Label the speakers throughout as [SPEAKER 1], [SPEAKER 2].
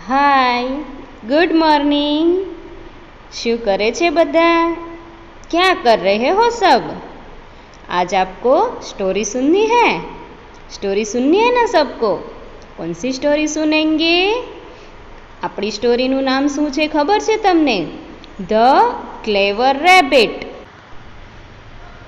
[SPEAKER 1] हाय, good morning. शू करे छे बदा? क्या कर रहे हो सब? आज आपको स्टोरी सुननी है। स्टोरी सुननी है ना सबको? कौन सी स्टोरी सुनेंगे? अपनी स्टोरीનું નામ શું છે ખબર છે તમને? The clever rabbit.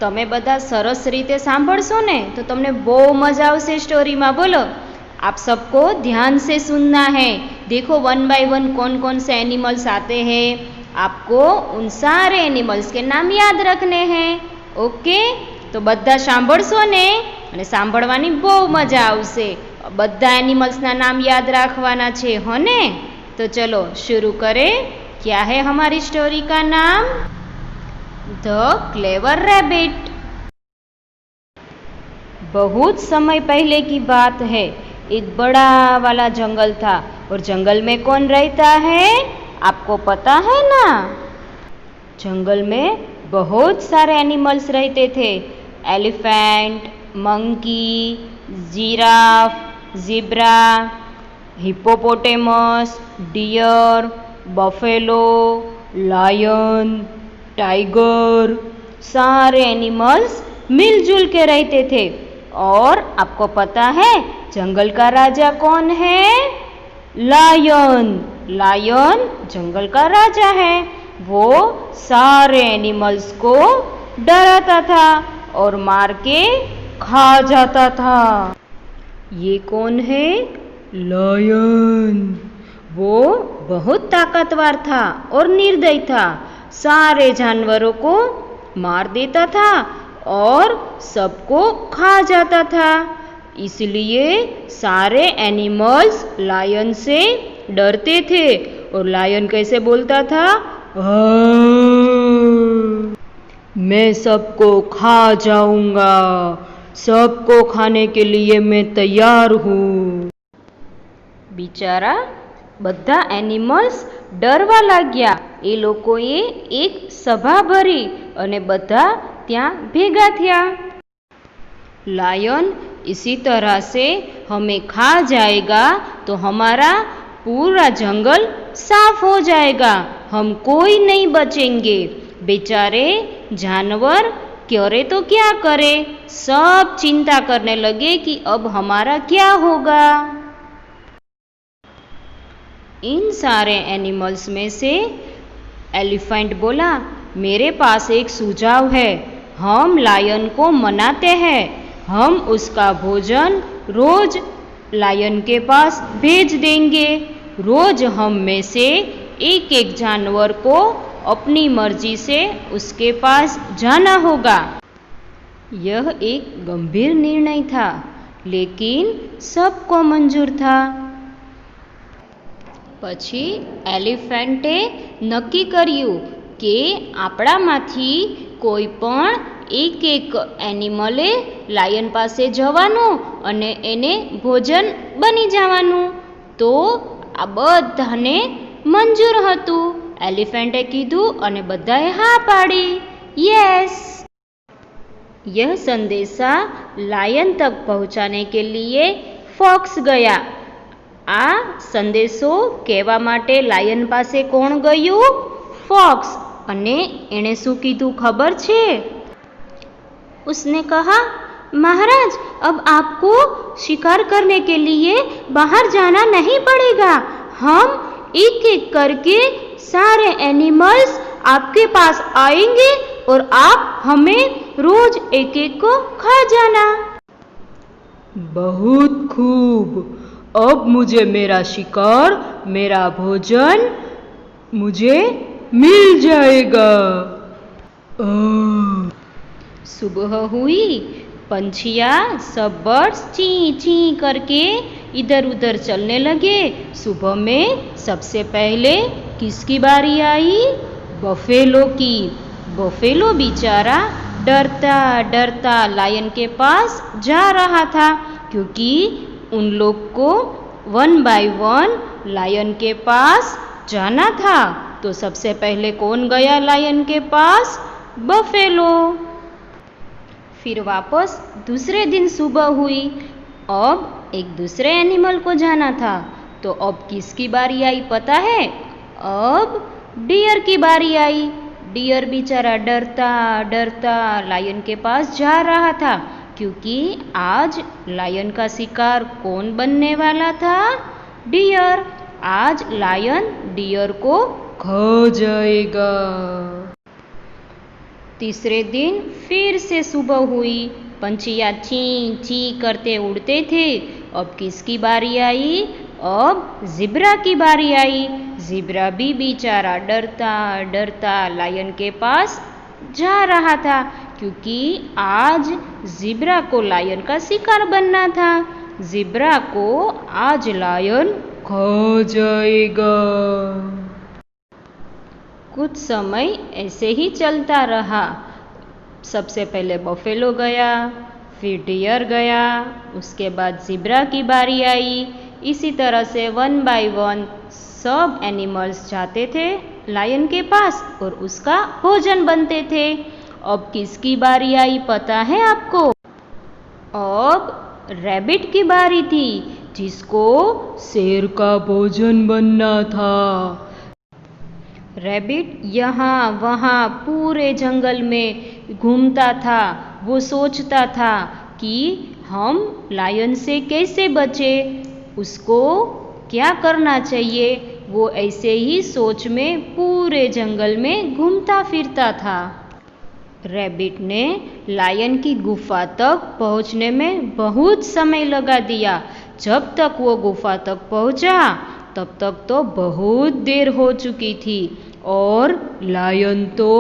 [SPEAKER 1] તમે બધા સરસ રીતે સાંભળશો ને તો તમને બહુ મજા આવશે સ્ટોરીમાં। બોલો, आप सबको ध्यान से सुनना है। देखो वन बाय वन कौन कौन से एनिमल्स आते हैं, आपको उन सारे एनिमल्स के नाम याद रखने हैं। ओके, तो बधा सांभळशो ने अने सांभळवानी बहु मजा आवशे। बधा एनिमल्सना नाम याद राखवाना छे हो ने? तो चलो शुरू करें। क्या है हमारी स्टोरी का नाम? The clever rabbit. बहुत समय पहले की बात है। एक बड़ा वाला जंगल था और जंगल में कौन रहता है आपको पता है ना? जंगल में बहुत सारे एनिमल्स रहते थे। Elephant, monkey, giraffe, zebra, hippopotamus, deer, buffalo, lion, tiger, सारे एनिमल्स मिलजुल के रहते थे। और आपको पता है जंगल का राजा कौन है? लायन। लायन जंगल का राजा है। वो सारे एनिमल्स को डराता था और मार के खा जाता था। ये कौन है? लायन। वो बहुत ताकतवर था और निर्दयी था। सारे जानवरों को मार देता था और सबको खा जाता था। इसलिए सारे एनिमल्स लायन से डरते थे। और लायन कैसे बोलता था? मैं सबको खा जाऊंगा, सबको खाने के लिए मैं तैयार हूँ। बिचारा બધા એનિમલ્સ ડરવા लाग्या। એ લોકોએ એક સભા ભરી અને બધા ત્યાં ભેગા થયા। लायन इसी तरह से हमें खा जाएगा तो हमारा पूरा जंगल साफ हो जाएगा, हम कोई नहीं बचेंगे। बेचारे जानवर करे तो क्या करे, सब चिंता करने लगे कि अब हमारा क्या होगा। इन सारे एनिमल्स में से एलिफेंट बोला, मेरे पास एक सुझाव है। हम लायन को मनाते हैं। हम उसका भोजन रोज लायन के पास भेज देंगे। रोज हम में से एक एक जानवर को अपनी मर्जी से उसके पास जाना होगा। यह एक गंभीर निर्णय था, लेकिन सबको मंजूर था। પછી એલિફેન્ટે નક્કી કર્યું કે આપણામાંથી કોઈ પણ એક એનિમલે લાયન પાસે જવાનું અને એને ભોજન બની જવાનું। તો આ બધાને મંજૂર હતું। એલિફેન્ટે કીધું અને બધાએ હા પાડી, यस। यह संदेशा लायन तक पहुँचाने के लिए फॉक्स गया। आ संदेशो कहेवा माटे लायन पासे कोण गयुं? फॉक्स। अने एणे शुं कीधुं खबर छे? उसने कहा, महाराज अब आपको शिकार करने के लिए बाहर जाना नहीं पड़ेगा। हम एक एक करके सारे एनिमल्स आपके पास आएंगे और आप हमें रोज एक एक को खा जाना।
[SPEAKER 2] बहुत खूब, अब मुझे मेरा शिकार, मेरा भोजन मुझे मिल जाएगा।
[SPEAKER 1] सुबह हुई, पंछियाँ सब बर्ड्स ची ची करके इधर उधर चलने लगे। सुबह में सबसे पहले किसकी बारी आई? बफेलो की। बफेलो बेचारा डरता डरता लायन के पास जा रहा था, क्योंकि उन लोग को वन बाय वन लायन के पास जाना था। तो सबसे पहले कौन गया लायन के पास? बफेलो। फिर वापस दूसरे दिन सुबह हुई। अब एक दूसरे एनिमल को जाना था। तो अब किसकी बारी आई पता है? अब डियर की बारी आई। डियर बेचारा डरता डरता लायन के पास जा रहा था, क्योंकि आज लायन का शिकार कौन बनने वाला था? डियर। आज लायन डियर को
[SPEAKER 2] खा जाएगा।
[SPEAKER 1] तीसरे दिन फिर से सुबह हुई। पंछियाँ ची ची करते उड़ते थे। अब किसकी बारी आई? अब ज़ेब्रा की बारी आई। ज़ेब्रा भी बेचारा डरता डरता लायन के पास जा रहा था, क्योंकि आज ज़ेब्रा को लायन का शिकार बनना था। ज़ेब्रा को आज लायन
[SPEAKER 2] खा जाएगा।
[SPEAKER 1] कुछ समय ऐसे ही चलता रहा। सबसे पहले बफेलो गया, फिर डियर गया, उसके बाद ज़ेब्रा की बारी आई। इसी तरह से 1 बाय 1 सब एनिमल्स जाते थे लायन के पास और उसका भोजन बनते थे। अब किसकी बारी आई पता है आपको? अब रैबिट की बारी थी, जिसको
[SPEAKER 2] शेर का भोजन बनना था।
[SPEAKER 1] रैबिट यहाँ वहाँ पूरे जंगल में घूमता था। वो सोचता था कि हम लायन से कैसे बचे, उसको क्या करना चाहिए। वो ऐसे ही सोच में पूरे जंगल में घूमता फिरता था। रैबिट ने लायन की गुफा तक पहुँचने में बहुत समय लगा दिया। जब तक वो गुफा तक पहुँचा तब तक तो बहुत देर हो चुकी थी और
[SPEAKER 2] लायन तो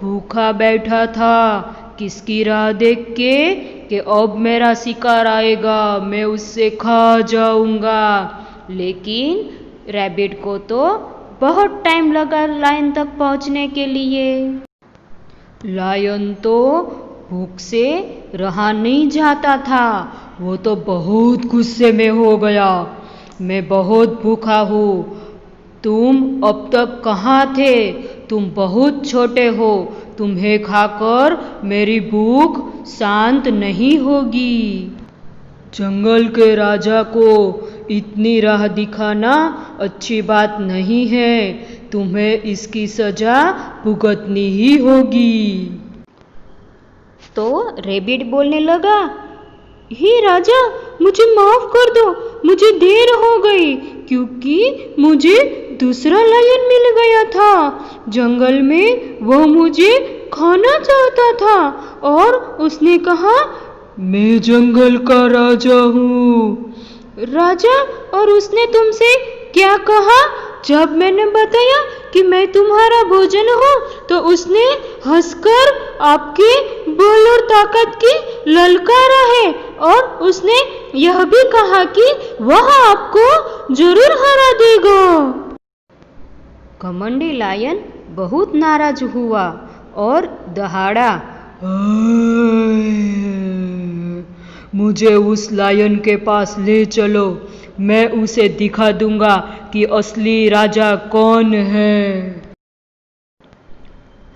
[SPEAKER 2] भूखा बैठा था, किसकी राह देख के कि अब मेरा शिकार आएगा, मैं उससे खा जाऊंगा।
[SPEAKER 1] लेकिन रैबिट को तो बहुत टाइम लगा लायन तक पहुंचने के लिए।
[SPEAKER 2] लायन तो भूख से रहा नहीं जाता था। वो तो बहुत गुस्से में हो गया। मैं बहुत भूखा हूँ, तुम अब तक कहाँ थे? तुम बहुत छोटे हो, तुम्हें खाकर मेरी भूख शांत नहीं होगी। जंगल के राजा को इतनी राह दिखाना अच्छी बात नहीं है, तुम्हें इसकी सजा भुगतनी ही होगी।
[SPEAKER 1] तो रैबिट बोलने लगा, हे राजा, मुझे माफ कर दो, मुझे देर हो गई, क्योंकि मुझे दूसरा लायन मिल गया था। जंगल में वो मुझे खाना चाहता था और उसने कहा,
[SPEAKER 2] मैं जंगल का राजा हूँ।
[SPEAKER 1] राजा, और उसने तुमसे क्या कहा? जब मैंने बताया कि मैं तुम्हारा भोजन हूँ तो उसने हंसकर आपके बल और ताकत की ललकारा है और उसने यह भी कहा कि वह आपको जरूर हरा देगा। घमंडी लायन बहुत नाराज हुआ और दहाड़ा,
[SPEAKER 2] मुझे उस लायन के पास ले चलो, मैं उसे दिखा दूंगा कि असली राजा कौन है।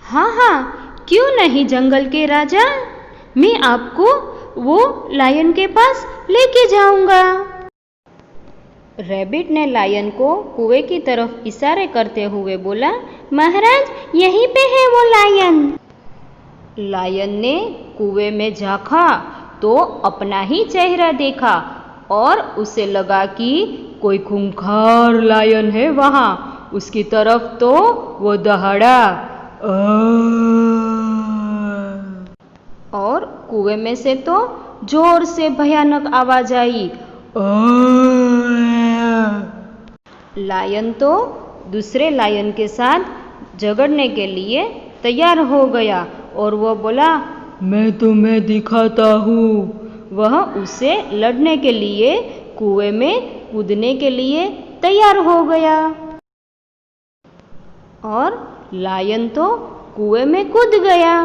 [SPEAKER 1] हाँ हाँ, क्यों नहीं जंगल के राजा, मैं आपको वो लायन के पास लेके जाऊंगा। रैबिट ने लायन को कुएं की तरफ इशारे करते हुए बोला, महाराज यहीं पे है वो लायन। लायन ने कुएं में झांका तो अपना ही चेहरा देखा और उसे लगा कि कोई खूंखार लायन है वहाँ। उसकी तरफ तो वो दहाड़ा और कुएं में से तो जोर से भयानक आवाज आई। लायन तो दूसरे लायन के साथ झगड़ने के लिए तैयार हो गया और वो बोला,
[SPEAKER 2] मैं तुम्हें दिखाता हूँ।
[SPEAKER 1] वह उससे लड़ने के लिए कुएं में कूदने के लिए तैयार हो गया और लायन तो कुएं में कूद गया।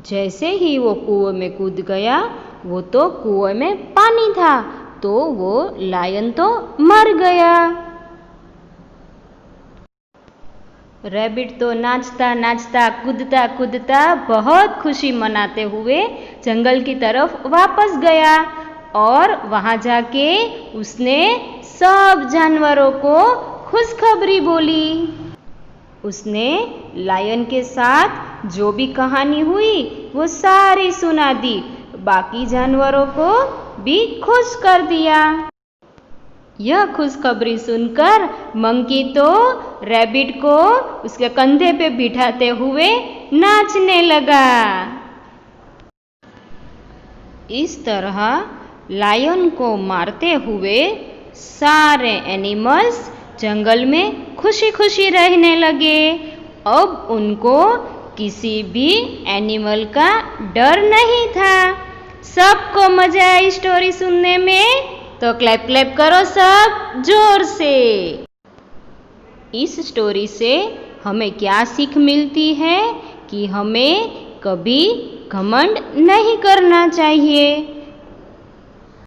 [SPEAKER 1] जैसे ही वो कुएं में कूद गया, वो तो कुएं में पानी था, तो वो लायन तो मर गया। रैबिट तो नाचता नाचता कूदता कूदता बहुत खुशी मनाते हुए जंगल की तरफ वापस गया और वहाँ जाके उसने सब जानवरों को खुशखबरी बोली। उसने लायन के साथ जो भी कहानी हुई वो सारी सुना दी, बाकी जानवरों को भी खुश कर दिया। यह खुशखबरी सुनकर मंकी तो रैबिट को उसके कंधे पे बिठाते हुए नाचने लगा। इस तरह लायन को मारते हुए सारे एनिमल्स जंगल में खुशी खुशी रहने लगे। अब उनको किसी भी एनिमल का डर नहीं था। सबको मजा आई स्टोरी सुनने में, तो क्लैप क्लैप करो सब जोर से। इस स्टोरी से हमें क्या सीख मिलती है कि हमें कभी घमंड नहीं करना चाहिए।